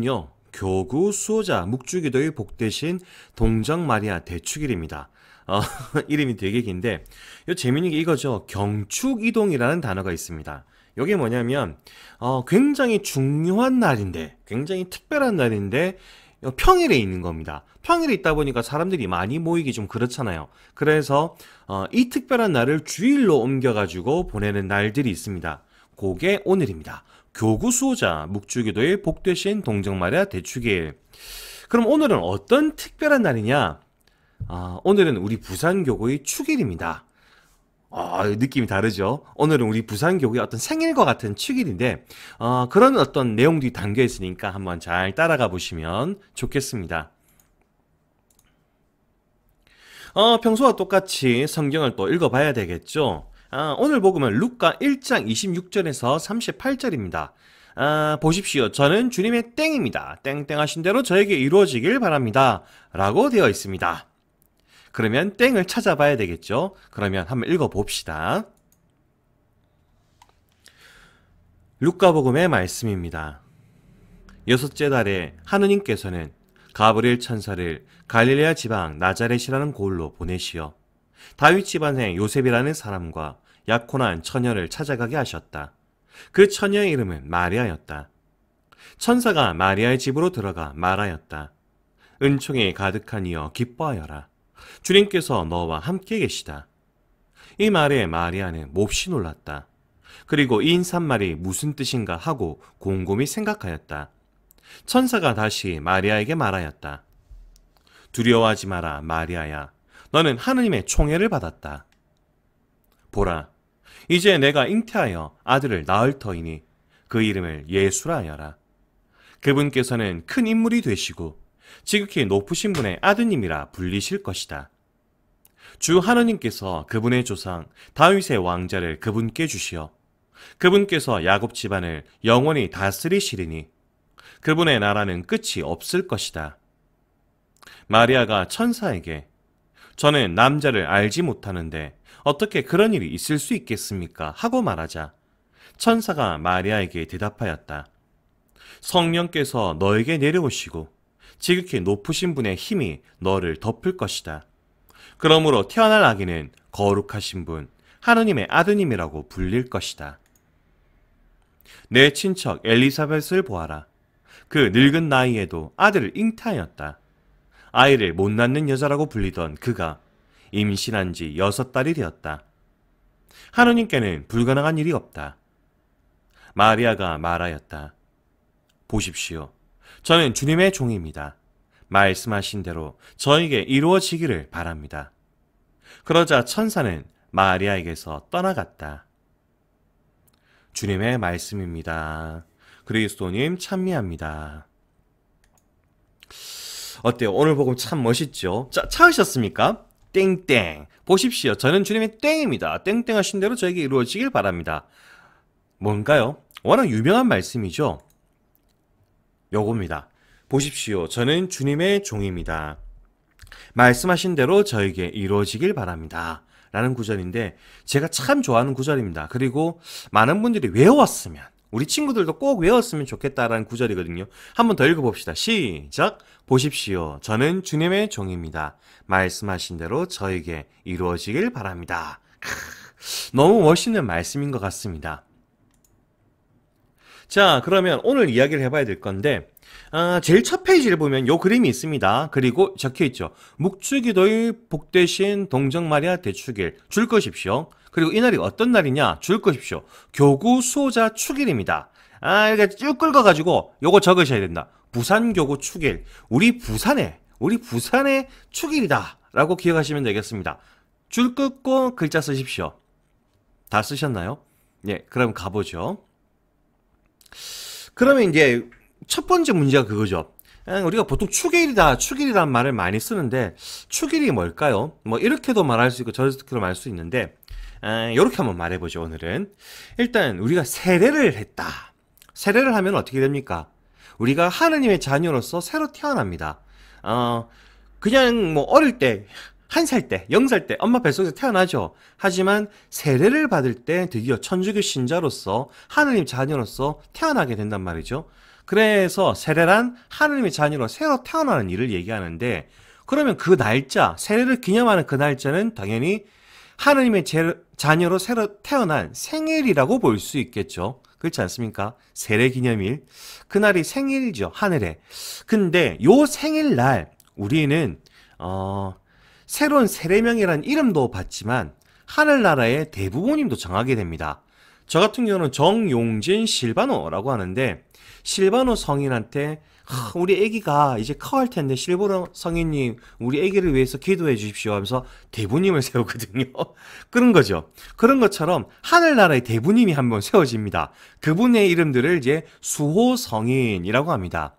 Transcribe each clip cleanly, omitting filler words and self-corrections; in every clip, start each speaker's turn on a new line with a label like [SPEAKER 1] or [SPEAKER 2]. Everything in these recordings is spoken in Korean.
[SPEAKER 1] 오늘은요, 교구 수호자 묵주기도의 복되신 동정 마리아 대축일입니다. 이름이 되게 긴데, 재미있는 게 이거죠. 경축이동이라는 단어가 있습니다. 이게 뭐냐면, 굉장히 중요한 날인데, 굉장히 특별한 날인데, 평일에 있는 겁니다. 평일에 있다 보니까 사람들이 많이 모이기 좀 그렇잖아요. 그래서 이 특별한 날을 주일로 옮겨가지고 보내는 날들이 있습니다. 그게 오늘입니다. 교구 수호자 묵주기도의 복되신 동정마리아 대축일. 그럼 오늘은 어떤 특별한 날이냐? 오늘은 우리 부산교구의 축일입니다. 느낌이 다르죠? 오늘은 우리 부산교구의 어떤 생일과 같은 축일인데, 그런 어떤 내용들이 담겨 있으니까 한번 잘 따라가 보시면 좋겠습니다. 평소와 똑같이 성경을 또 읽어봐야 되겠죠? 오늘 복음은 루카 1장 26절에서 38절입니다. 보십시오. 저는 주님의 땡입니다. 땡땡 하신 대로 저에게 이루어지길 바랍니다. 라고 되어 있습니다. 그러면 땡을 찾아봐야 되겠죠? 그러면 한번 읽어봅시다. 루카복음의 말씀입니다. 여섯째 달에 하느님께서는 가브리엘 천사를 갈릴레아 지방 나자렛이라는 고을로 보내시어 다윗 집안의 요셉이라는 사람과 약혼한 처녀를 찾아가게 하셨다. 그 처녀의 이름은 마리아였다. 천사가 마리아의 집으로 들어가 말하였다. 은총이 가득하니여 기뻐하여라. 주님께서 너와 함께 계시다. 이 말에 마리아는 몹시 놀랐다. 그리고 이 인사말이 무슨 뜻인가 하고 곰곰이 생각하였다. 천사가 다시 마리아에게 말하였다. 두려워하지 마라, 마리아야. 너는 하느님의 총애를 받았다. 보라, 이제 내가 잉태하여 아들을 낳을 터이니 그 이름을 예수라 하여라. 그분께서는 큰 인물이 되시고 지극히 높으신 분의 아드님이라 불리실 것이다. 주 하느님께서 그분의 조상 다윗의 왕자를 그분께 주시어 그분께서 야곱 집안을 영원히 다스리시리니 그분의 나라는 끝이 없을 것이다. 마리아가 천사에게 저는 남자를 알지 못하는데 어떻게 그런 일이 있을 수 있겠습니까? 하고 말하자 천사가 마리아에게 대답하였다. 성령께서 너에게 내려오시고 지극히 높으신 분의 힘이 너를 덮을 것이다. 그러므로 태어날 아기는 거룩하신 분, 하느님의 아드님이라고 불릴 것이다. 내 친척 엘리사벳을 보아라. 그 늙은 나이에도 아들을 잉태하였다. 아이를 못 낳는 여자라고 불리던 그가 임신한 지 6달이 되었다. 하느님께는 불가능한 일이 없다. 마리아가 말하였다. 보십시오. 저는 주님의 종입니다. 말씀하신 대로 저에게 이루어지기를 바랍니다. 그러자 천사는 마리아에게서 떠나갔다. 주님의 말씀입니다. 그리스도님 찬미합니다. 어때요? 오늘 복음 참 멋있죠? 자, 찾으셨습니까? 땡땡. 보십시오. 저는 주님의 땡입니다. 땡땡 하신 대로 저에게 이루어지길 바랍니다. 뭔가요? 워낙 유명한 말씀이죠? 요겁니다. 보십시오. 저는 주님의 종입니다. 말씀하신 대로 저에게 이루어지길 바랍니다. 라는 구절인데 제가 참 좋아하는 구절입니다. 그리고 많은 분들이 외웠으면 우리 친구들도 꼭 외웠으면 좋겠다라는 구절이거든요. 한번 더 읽어봅시다. 시작! 보십시오. 저는 주님의 종입니다. 말씀하신 대로 저에게 이루어지길 바랍니다. 너무 멋있는 말씀인 것 같습니다. 자, 그러면 오늘 이야기를 해봐야 될 건데 제일 첫 페이지를 보면 요 그림이 있습니다. 그리고 적혀있죠. 묵주기도의 복되신 동정마리아 대축일 줄 것입시오. 그리고 이 날이 어떤 날이냐? 줄 것입시오. 교구 수호자 축일입니다. 이렇게 쭉 긁어가지고 요거 적으셔야 된다. 부산교구 축일. 우리 부산의 축일이다. 라고 기억하시면 되겠습니다. 줄 긋고 글자 쓰십시오. 다 쓰셨나요? 네, 그럼 가보죠. 그러면 이제 첫 번째 문제가 그거죠. 우리가 보통 축일이라는 말을 많이 쓰는데 축일이 뭘까요? 뭐 이렇게도 말할 수 있고 저렇게도 말할 수 있는데 이렇게 한번 말해보죠. 오늘은 일단 우리가 세례를 했다. 세례를 하면 어떻게 됩니까? 우리가 하느님의 자녀로서 새로 태어납니다. 그냥 뭐 어릴 때 1살 때, 0살 때 엄마 뱃속에서 태어나죠. 하지만 세례를 받을 때 드디어 천주교 신자로서 하느님 자녀로서 태어나게 된단 말이죠. 그래서 세례란 하느님의 자녀로 새로 태어나는 일을 얘기하는데, 그러면 그 날짜, 세례를 기념하는 그 날짜는 당연히 하느님의 자녀로 새로 태어난 생일이라고 볼 수 있겠죠. 그렇지 않습니까? 세례 기념일. 그날이 생일이죠. 하늘에. 근데 요 생일날 우리는 새로운 세례명이라는 이름도 받지만 하늘나라의 대부모님도 정하게 됩니다. 저 같은 경우는 정용진 실바노라고 하는데, 실바노 성인한테 우리 애기가 이제 커갈 텐데 실바노 성인님 우리 애기를 위해서 기도해 주십시오 하면서 대부님을 세우거든요. 그런 거죠. 그런 것처럼 하늘나라의 대부님이 한번 세워집니다. 그분의 이름들을 이제 수호 성인이라고 합니다.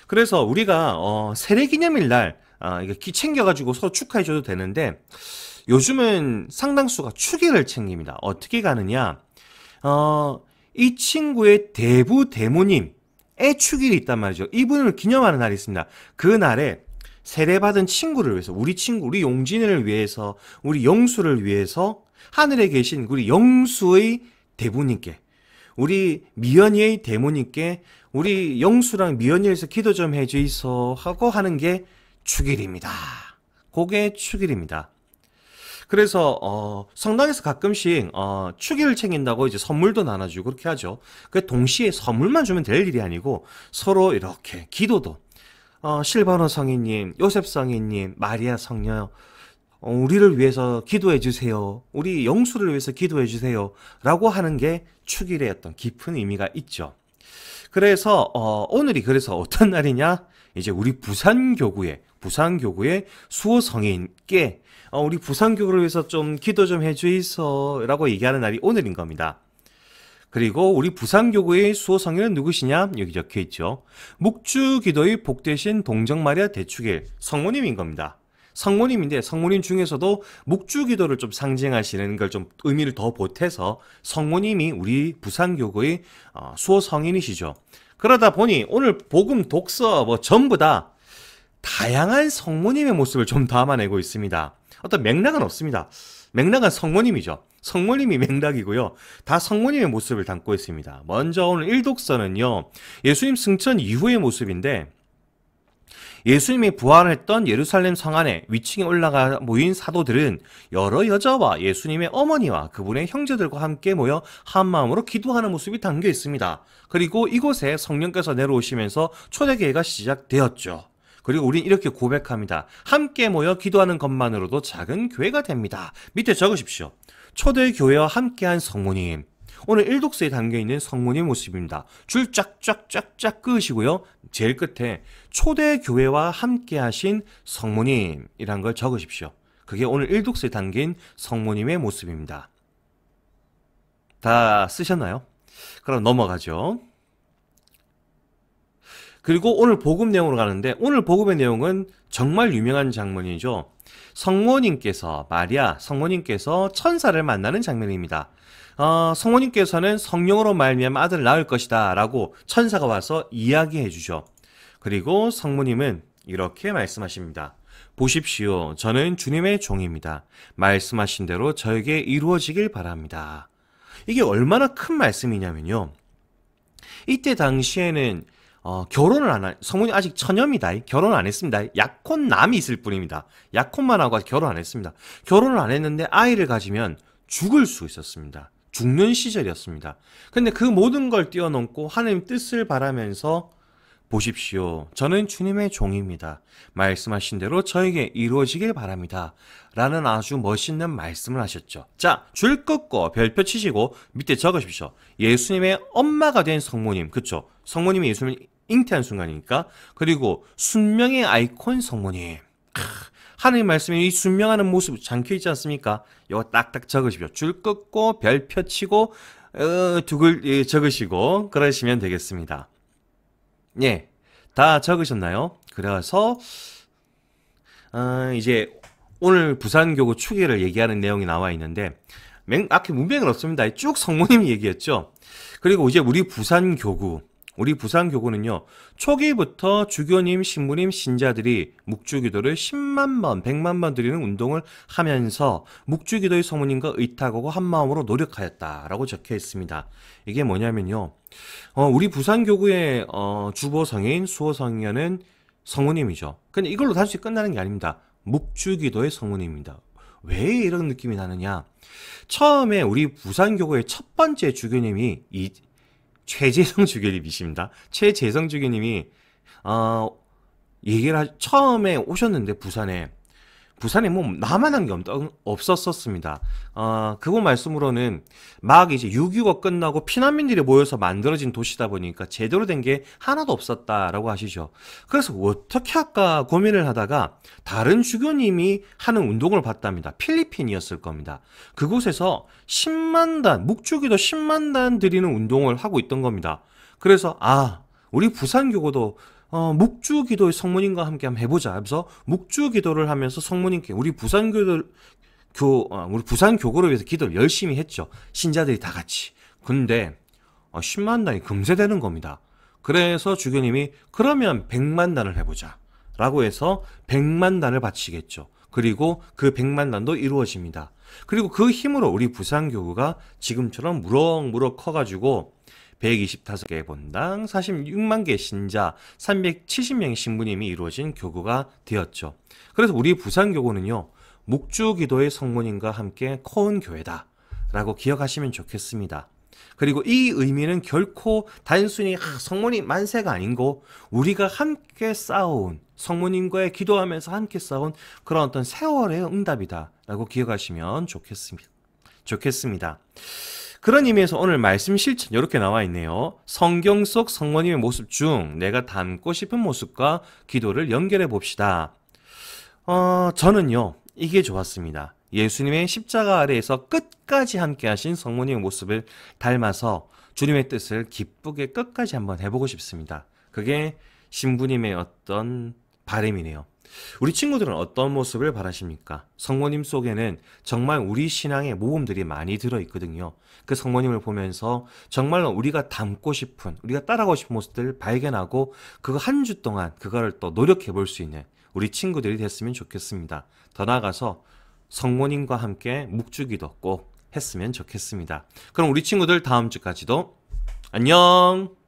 [SPEAKER 1] 그래서 우리가 세례기념일 날 이렇게 챙겨가지고 서로 축하해줘도 되는데, 요즘은 상당수가 축일을 챙깁니다. 어떻게 가느냐? 이 친구의 대부모님의 축일이 있단 말이죠. 이분을 기념하는 날이 있습니다. 그 날에 세례받은 친구를 위해서, 우리 친구, 우리 용진을 위해서, 우리 영수를 위해서 하늘에 계신 우리 영수의 대부님께, 우리 미연이의 대모님께 우리 영수랑 미연이에서 기도 좀 해주이소 하고 하는 게 축일입니다. 그게 축일입니다. 그래서 성당에서 가끔씩 축일을 챙긴다고 이제 선물도 나눠주고 그렇게 하죠. 그 동시에 선물만 주면 될 일이 아니고 서로 이렇게 기도도, 실바노 성인님, 요셉 성인님, 마리아 성녀, 우리를 위해서 기도해 주세요. 우리 영수를 위해서 기도해 주세요. 라고 하는 게 축일의 어떤 깊은 의미가 있죠. 그래서 오늘이 그래서 어떤 날이냐? 이제 우리 부산교구의 수호 성인께 우리 부산교구를 위해서 좀 기도 좀 해주이소 라고 얘기하는 날이 오늘인 겁니다. 그리고 우리 부산교구의 수호 성인은 누구시냐? 여기 적혀있죠. 묵주기도의 복되신 동정마리아 대축일 성모님인 겁니다. 성모님인데 성모님 중에서도 묵주기도를 좀 상징하시는 걸 좀 의미를 더 보태서 성모님이 우리 부산교구의 수호 성인이시죠. 그러다 보니 오늘 복음 독서 전부 다 다양한 성모님의 모습을 좀 담아내고 있습니다. 어떤 맥락은 없습니다. 맥락은 성모님이죠. 성모님이 맥락이고요. 다 성모님의 모습을 담고 있습니다. 먼저 오늘 1독서는요. 예수님 승천 이후의 모습인데, 예수님이 부활했던 예루살렘 성 안에 위층에 올라가 모인 사도들은 여러 여자와 예수님의 어머니와 그분의 형제들과 함께 모여 한마음으로 기도하는 모습이 담겨 있습니다. 그리고 이곳에 성령께서 내려오시면서 초대교회가 시작되었죠. 그리고 우린 이렇게 고백합니다. 함께 모여 기도하는 것만으로도 작은 교회가 됩니다. 밑에 적으십시오. 초대교회와 함께한 성모님. 오늘 1독서에 담겨있는 성모님 모습입니다. 줄 쫙쫙쫙쫙 끄시고요. 제일 끝에 초대교회와 함께하신 성모님이란 걸 적으십시오. 그게 오늘 1독서에 담긴 성모님의 모습입니다. 다 쓰셨나요? 그럼 넘어가죠. 그리고 오늘 복음 내용으로 가는데, 오늘 복음의 내용은 정말 유명한 장면이죠. 성모님께서, 마리아 성모님께서 천사를 만나는 장면입니다. 성모님께서는 성령으로 말미암아 아들을 낳을 것이다 라고 천사가 와서 이야기해 주죠. 그리고 성모님은 이렇게 말씀하십니다. 보십시오. 저는 주님의 종입니다. 말씀하신 대로 저에게 이루어지길 바랍니다. 이게 얼마나 큰 말씀이냐면요. 이때 당시에는 결혼을 안 한, 성모님 아직 처녀입니다. 결혼 안 했습니다. 약혼남이 있을 뿐입니다. 약혼만 하고 결혼 안 했습니다. 결혼을 안 했는데 아이를 가지면 죽을 수 있었습니다. 죽는 시절이었습니다. 근데 그 모든 걸 뛰어넘고 하나님 뜻을 바라면서 보십시오. 저는 주님의 종입니다. 말씀하신 대로 저에게 이루어지길 바랍니다. 라는 아주 멋있는 말씀을 하셨죠. 자, 줄 긋고 별표 치시고 밑에 적으십시오. 예수님의 엄마가 된 성모님. 그쵸? 성모님이 예수님을 잉태한 순간이니까. 그리고 순명의 아이콘 성모님. 하나님 말씀이 이 순명하는 모습 잠겨있지 않습니까? 이거 딱딱 적으십시오. 줄 긋고 별표 치고 적으시고 그러시면 되겠습니다. 예, 다 적으셨나요? 그래서 이제 오늘 부산교구 축일을 얘기하는 내용이 나와 있는데 앞에 문맥은 없습니다. 쭉 성모님이 얘기했죠. 그리고 이제 우리 부산교구 우리 부산교구는요, 초기부터 주교님, 신부님, 신자들이 묵주기도를 10만 번, 100만 번 드리는 운동을 하면서 묵주기도의 성모님과 의탁하고 한마음으로 노력하였다라고 적혀 있습니다. 이게 뭐냐면요, 우리 부산교구의 주보성인 수호성녀는 성모님이죠. 근데 이걸로 단순히 끝나는 게 아닙니다. 묵주기도의 성모님입니다. 왜 이런 느낌이 나느냐? 처음에 우리 부산교구의 첫 번째 주교님이 최재성 주교님이십니다. 최재성 주교님이 처음에 오셨는데 부산에 뭐 나만한 게 없었습니다. 그분 말씀으로는 막 이제 6.25 끝나고 피난민들이 모여서 만들어진 도시다 보니까 제대로 된 게 하나도 없었다라고 하시죠. 그래서 어떻게 할까 고민을 하다가 다른 주교님이 하는 운동을 봤답니다. 필리핀이었을 겁니다. 그곳에서 10만 단, 묵주기도 10만 단 드리는 운동을 하고 있던 겁니다. 그래서 우리 부산교구도 묵주기도의 성모님과 함께 한번 해보자. 하면서 묵주기도를 하면서 성모님께 우리 부산교구를 위해서 기도를 열심히 했죠. 신자들이 다 같이. 근데 10만 단이 금세 되는 겁니다. 그래서 주교님이 그러면 100만 단을 해보자 라고 해서 100만 단을 바치겠죠. 그리고 그 100만 단도 이루어집니다. 그리고 그 힘으로 우리 부산교구가 지금처럼 무럭무럭 커가지고 125개 본당, 46만 개 신자, 370명의 신부님이 이루어진 교구가 되었죠. 그래서 우리 부산교구는요, 묵주기도의 성모님과 함께 커온 교회다 라고 기억하시면 좋겠습니다. 그리고 이 의미는 결코 단순히 성모님 만세가 아닌고 우리가 함께 싸운 성모님과의 기도하면서 함께 싸운 그런 어떤 세월의 응답이다 라고 기억하시면 좋겠습니다. 그런 의미에서 오늘 말씀 실천 이렇게 나와 있네요. 성경 속 성모님의 모습 중 내가 닮고 싶은 모습과 기도를 연결해 봅시다. 저는요, 이게 좋았습니다. 예수님의 십자가 아래에서 끝까지 함께 하신 성모님의 모습을 닮아서 주님의 뜻을 기쁘게 끝까지 한번 해보고 싶습니다. 그게 신부님의 어떤 바람이네요. 우리 친구들은 어떤 모습을 바라십니까? 성모님 속에는 정말 우리 신앙의 모범들이 많이 들어있거든요. 그 성모님을 보면서 정말로 우리가 닮고 싶은, 우리가 따라가고 싶은 모습들을 발견하고 그거 한 주 동안 그거를 또 노력해 볼 수 있는 우리 친구들이 됐으면 좋겠습니다. 더 나아가서 성모님과 함께 묵주기도 꼭 했으면 좋겠습니다. 그럼 우리 친구들 다음 주까지도 안녕!